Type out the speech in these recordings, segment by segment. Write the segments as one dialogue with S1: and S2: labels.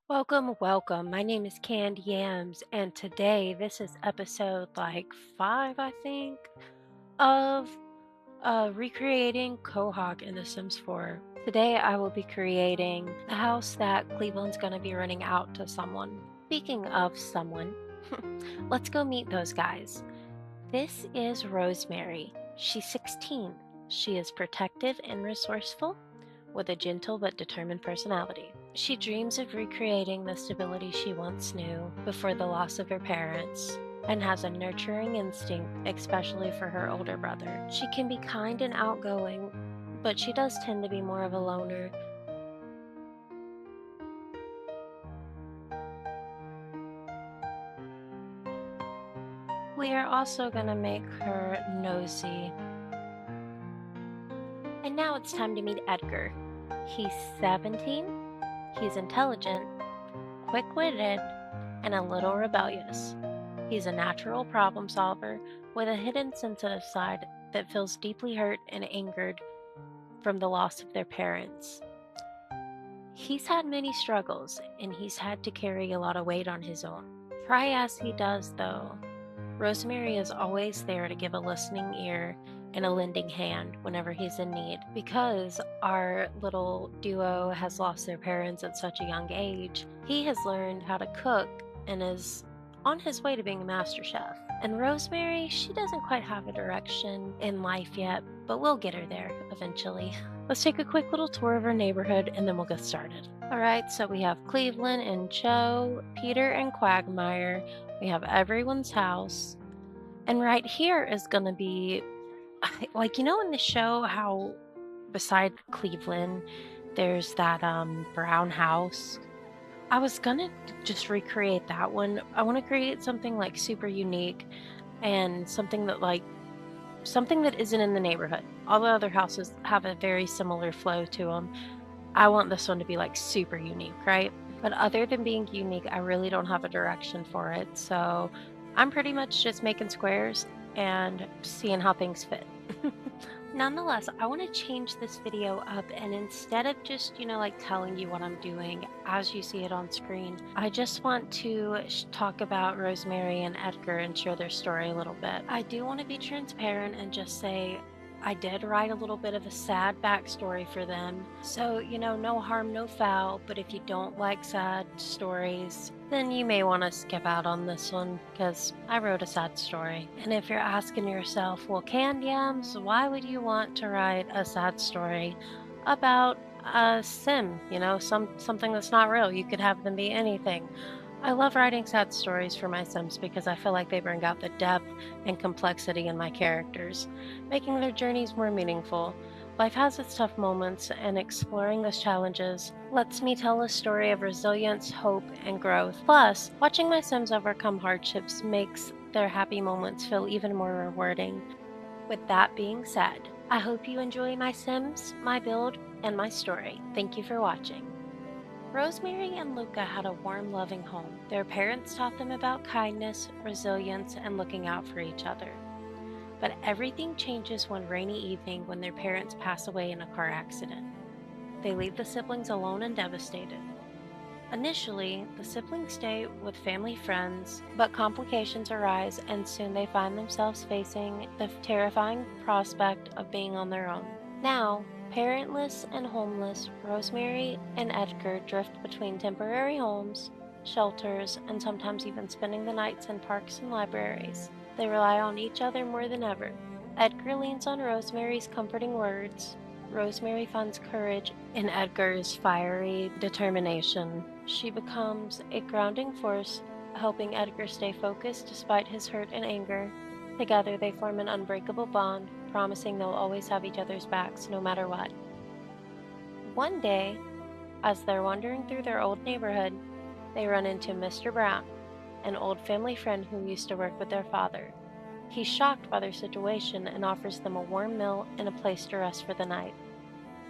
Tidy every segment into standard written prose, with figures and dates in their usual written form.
S1: Welcome, welcome. My name is Candy Yams, and today this is episode like 5, I think, of recreating Quahog in The Sims 4. Today I will be creating the house that Cleveland's going to be renting out to someone. Speaking of someone, let's go meet those guys. This is Rosemary. She's 16. She is protective and resourceful with a gentle but determined personality. She dreams of recreating the stability she once knew before the loss of her parents and has a nurturing instinct, especially for her older brother. She can be kind and outgoing, but she does tend to be more of a loner. We are also going to make her nosy. And now it's time to meet Edgar. He's 17, he's intelligent, quick-witted, and a little rebellious. He's a natural problem solver with a hidden sensitive side that feels deeply hurt and angered from the loss of their parents. He's had many struggles and he's had to carry a lot of weight on his own. Try as he does, though, Rosemary is always there to give a listening ear and a lending hand whenever he's in need. Because our little duo has lost their parents at such a young age, he has learned how to cook and is on his way to being a master chef. And Rosemary, she doesn't quite have a direction in life yet, but we'll get her there eventually. Let's take a quick little tour of her neighborhood and then we'll get started. Alright, so we have Cleveland and Joe, Peter and Quagmire, we have everyone's house. And right here is going to be like, in the show how beside Cleveland there's that brown house. I was going to just recreate that one. I want to create something like super unique and something that isn't in the neighborhood. All the other houses have a very similar flow to them. I want this one to be like super unique, right? But other than being unique, I really don't have a direction for it. So I'm pretty much just making squares and seeing how things fit. Nonetheless, I want to change this video up, and instead of just, like telling you what I'm doing as you see it on screen, I just want to talk about Rosemary and Edgar and share their story a little bit. I do want to be transparent and just say I did write a little bit of a sad backstory for them. So, no harm, no foul, but if you don't like sad stories, then you may want to skip out on this one because I wrote a sad story. And if you're asking yourself, well, Candy Yams, why would you want to write a sad story about a sim? Something that's not real. You could have them be anything. I love writing sad stories for my Sims because I feel like they bring out the depth and complexity in my characters, making their journeys more meaningful. Life has its tough moments, and exploring those challenges lets me tell a story of resilience, hope, and growth. Plus, watching my Sims overcome hardships makes their happy moments feel even more rewarding. With that being said, I hope you enjoy my Sims, my build, and my story. Thank you for watching. Rosemary and Luca had a warm, loving home. Their parents taught them about kindness, resilience, and looking out for each other. But everything changes one rainy evening when their parents pass away in a car accident. They leave the siblings alone and devastated. Initially, the siblings stay with family friends, but complications arise and soon they find themselves facing the terrifying prospect of being on their own. Now, parentless and homeless, Rosemary and Edgar drift between temporary homes, shelters, and sometimes even spending the nights in parks and libraries. They rely on each other more than ever. Edgar leans on Rosemary's comforting words. Rosemary finds courage in Edgar's fiery determination. She becomes a grounding force, helping Edgar stay focused despite his hurt and anger. Together, they form an unbreakable bond, promising they'll always have each other's backs no matter what. One day, as they're wandering through their old neighborhood, they run into Mr. Brown, an old family friend who used to work with their father. He's shocked by their situation and offers them a warm meal and a place to rest for the night.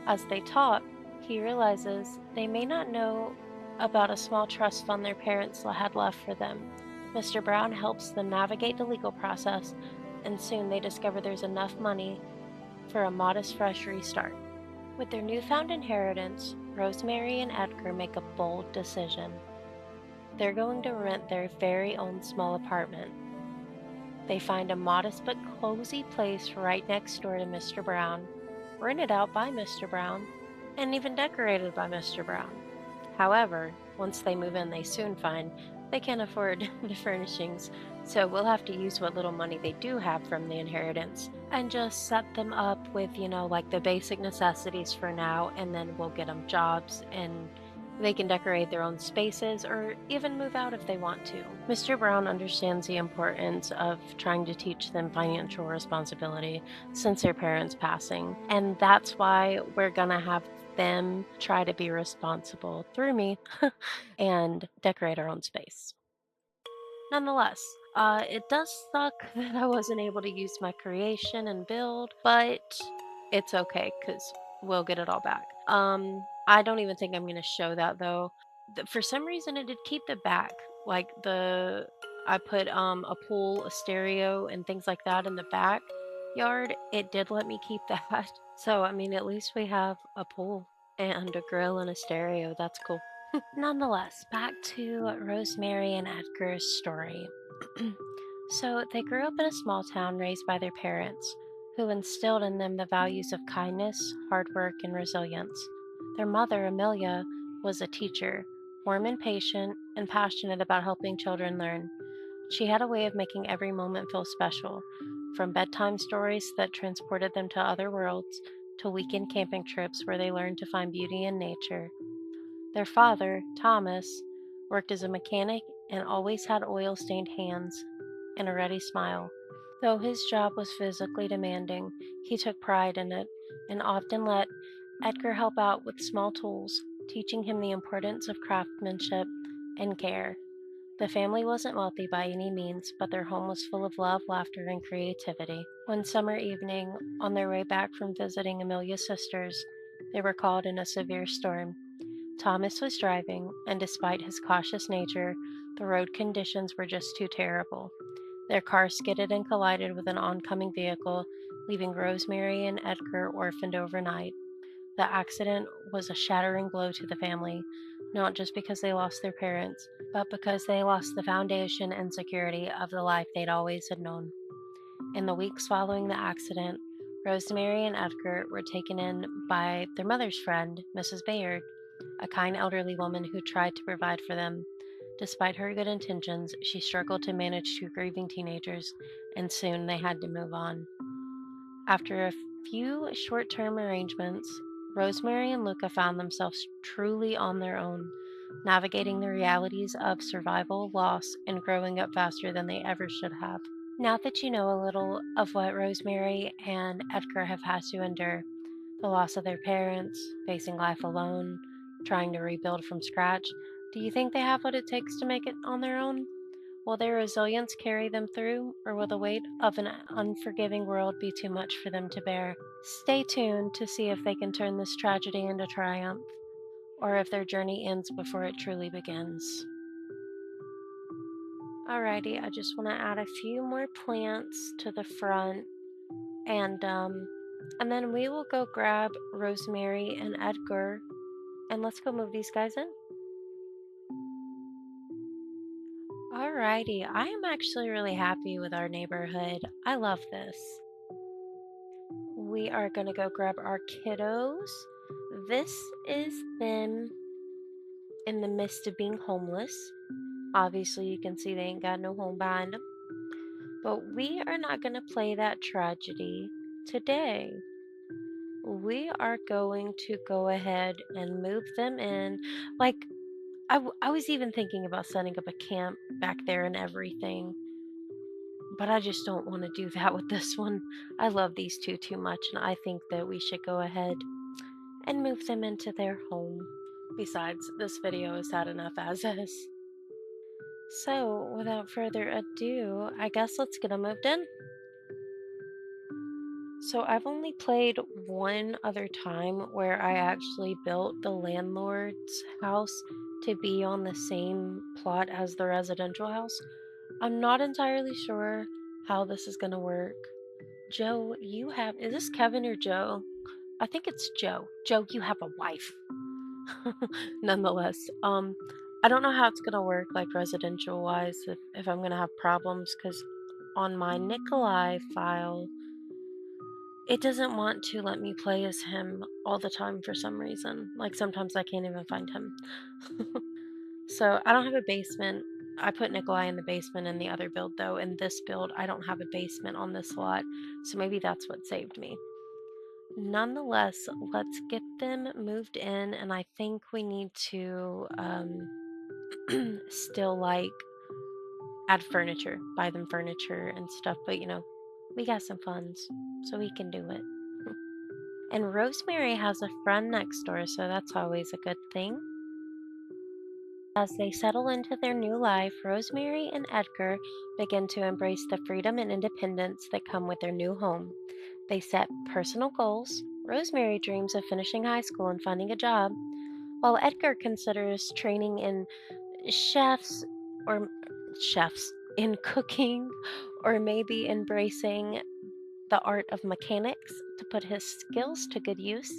S1: As they talk, he realizes they may not know about a small trust fund their parents had left for them. Mr. Brown helps them navigate the legal process, and soon they discover there's enough money for a modest fresh restart. With their newfound inheritance, Rosemary and Edgar make a bold decision. They're going to rent their very own small apartment. They find a modest but cozy place right next door to Mr. Brown, rented out by Mr. Brown, and even decorated by Mr. Brown. However, once they move in, they soon find they can't afford the furnishings, so we'll have to use what little money they do have from the inheritance and just set them up with, like the basic necessities for now, and then we'll get them jobs and they can decorate their own spaces or even move out if they want to. Mr. Brown understands the importance of trying to teach them financial responsibility since their parents' passing, and that's why we're gonna have them try to be responsible through me and decorate our own space. Nonetheless, it does suck that I wasn't able to use my creation and build, but it's okay because we'll get it all back. I don't even think I'm gonna show that though. For some reason, it did keep the back, like I put a pool, a stereo, and things like that in the back yard. It did let me keep that, so I mean, at least we have a pool and a grill and a stereo. That's cool. Nonetheless, back to Rosemary and Edgar's story. So, they grew up in a small town raised by their parents, who instilled in them the values of kindness, hard work, and resilience. Their mother, Amelia, was a teacher, warm and patient, and passionate about helping children learn. She had a way of making every moment feel special, from bedtime stories that transported them to other worlds to weekend camping trips where they learned to find beauty in nature. Their father, Thomas, worked as a mechanic and always had oil stained hands and a ready smile. Though his job was physically demanding, he took pride in it and often let Edgar help out with small tools, teaching him the importance of craftsmanship and care. The family wasn't wealthy by any means, but their home was full of love, laughter, and creativity. One summer evening, on their way back from visiting Amelia's sisters, they were caught in a severe storm. Thomas was driving, and despite his cautious nature, the road conditions were just too terrible. Their car skidded and collided with an oncoming vehicle, leaving Rosemary and Edgar orphaned overnight. The accident was a shattering blow to the family, not just because they lost their parents, but because they lost the foundation and security of the life they'd always had known. In the weeks following the accident, Rosemary and Edgar were taken in by their mother's friend, Mrs. Bayard, a kind elderly woman who tried to provide for them. Despite her good intentions, she struggled to manage two grieving teenagers, and soon they had to move on. After a few short term arrangements, Rosemary and Luca found themselves truly on their own, navigating the realities of survival, loss, and growing up faster than they ever should have. Now that you know a little of what Rosemary and Edgar have had to endure, the loss of their parents, facing life alone, trying to rebuild from scratch, do you think they have what it takes to make it on their own? Will their resilience carry them through, or will the weight of an unforgiving world be too much for them to bear? Stay tuned to see if they can turn this tragedy into triumph, or if their journey ends before it truly begins. Alrighty, I just want to add a few more plants to the front, and um, and then we will go grab Rosemary and Edgar, and let's go move these guys in. Alrighty, I am actually really happy with our neighborhood. I love this. We are gonna go grab our kiddos. This is them in the midst of being homeless. Obviously, you can see they ain't got no home behind them. But we are not gonna play that tragedy today. We are going to go ahead and move them in. Like, I was even thinking about setting up a camp back there and everything, but I just don't want to do that with this one. I love these two too much, and I think that we should go ahead and move them into their home. Besides, this video is sad enough as is. So, without further ado, I guess let's get them moved in. So, I've only played one other time where I actually built the landlord's house to be on the same plot as the residential house. I'm not entirely sure how this is gonna work. Joe, is this Kevin or Joe? I think it's Joe. Joe, you have a wife. Nonetheless, I don't know how it's gonna work like residential wise if I'm gonna have problems because on my Nikolai file, it doesn't want to let me play as him all the time for some reason. Like sometimes I can't even find him. So I don't have a basement. I put Nikolai in the basement in the other build though. In this build, I don't have a basement on this lot. So maybe that's what saved me. Nonetheless, let's get them moved in, and I think we need to still like add furniture, buy them furniture and stuff, but we got some funds, so we can do it. And Rosemary has a friend next door, so that's always a good thing. As they settle into their new life, Rosemary and Edgar begin to embrace the freedom and independence that come with their new home. They set personal goals. Rosemary dreams of finishing high school and finding a job, while Edgar considers training in chefs or chefs in cooking, or maybe embracing the art of mechanics to put his skills to good use.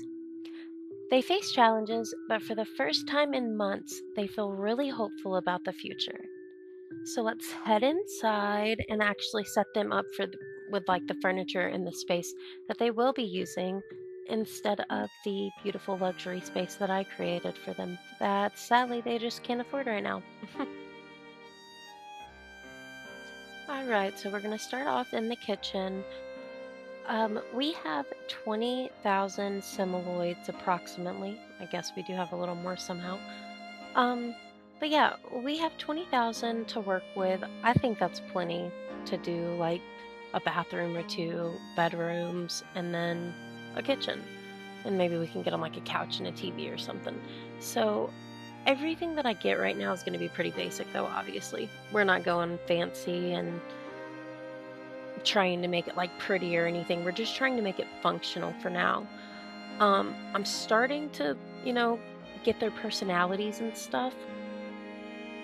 S1: They face challenges, but for the first time in months, they feel really hopeful about the future. So let's head inside and actually set them up with like the furniture in the space that they will be using instead of the beautiful luxury space that I created for them that sadly they just can't afford right now. All right, so we're going to start off in the kitchen. We have 20,000 similoids approximately. I guess we do have a little more somehow. Um, but yeah, we have 20,000 to work with. I think that's plenty to do like a bathroom or two, bedrooms, and then a kitchen. And maybe we can get them like a couch and a TV or something. So everything that I get right now is going to be pretty basic though, obviously. We're not going fancy and trying to make it like pretty or anything. We're just trying to make it functional for now. I'm starting to, get their personalities and stuff.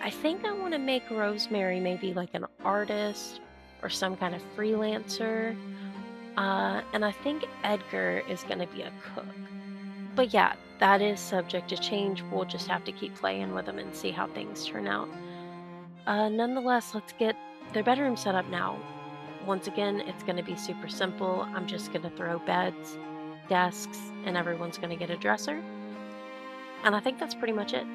S1: I think I want to make Rosemary maybe like an artist or some kind of freelancer. And I think Edgar is going to be a cook. But yeah, that is subject to change. We'll just have to keep playing with them and see how things turn out. Nonetheless, let's get their bedroom set up now. Once again, it's going to be super simple. I'm just going to throw beds, desks, and everyone's going to get a dresser. And I think that's pretty much it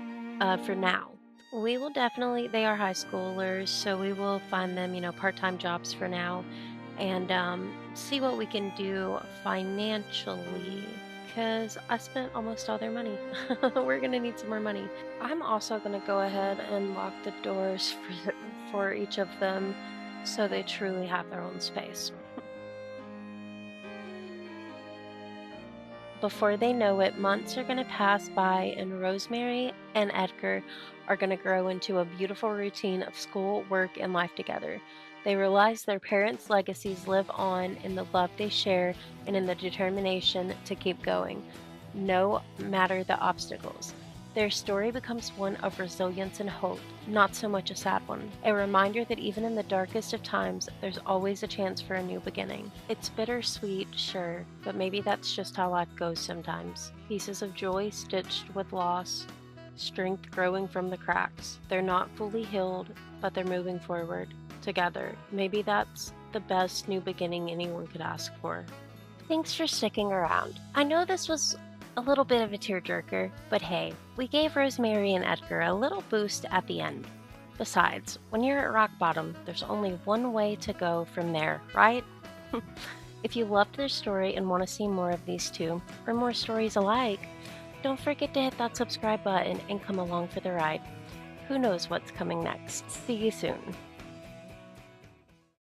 S1: for now. We will definitely, they are high schoolers, so we will find them, part time jobs for now and see what we can do financially because I spent almost all their money. We're going to need some more money. I'm also going to go ahead and lock the doors for each of them so they truly have their own space. Before they know it, months are going to pass by, and Rosemary and Edgar are going to grow into a beautiful routine of school, work, and life together. They realize their parents' legacies live on in the love they share and in the determination to keep going, no matter the obstacles. Their story becomes one of resilience and hope, not so much a sad one. A reminder that even in the darkest of times, there's always a chance for a new beginning. It's bittersweet, sure, but maybe that's just how life goes sometimes. Pieces of joy stitched with loss, strength growing from the cracks. They're not fully healed, but they're moving forward together. Maybe that's the best new beginning anyone could ask for. Thanks for sticking around. I know this was a little bit of a tearjerker, but hey, we gave Rosemary and Edgar a little boost at the end. Besides, when you're at rock bottom, there's only one way to go from there, right? If you loved their story and want to see more of these two, or more stories alike, don't forget to hit that subscribe button and come along for the ride. Who knows what's coming next? See you soon.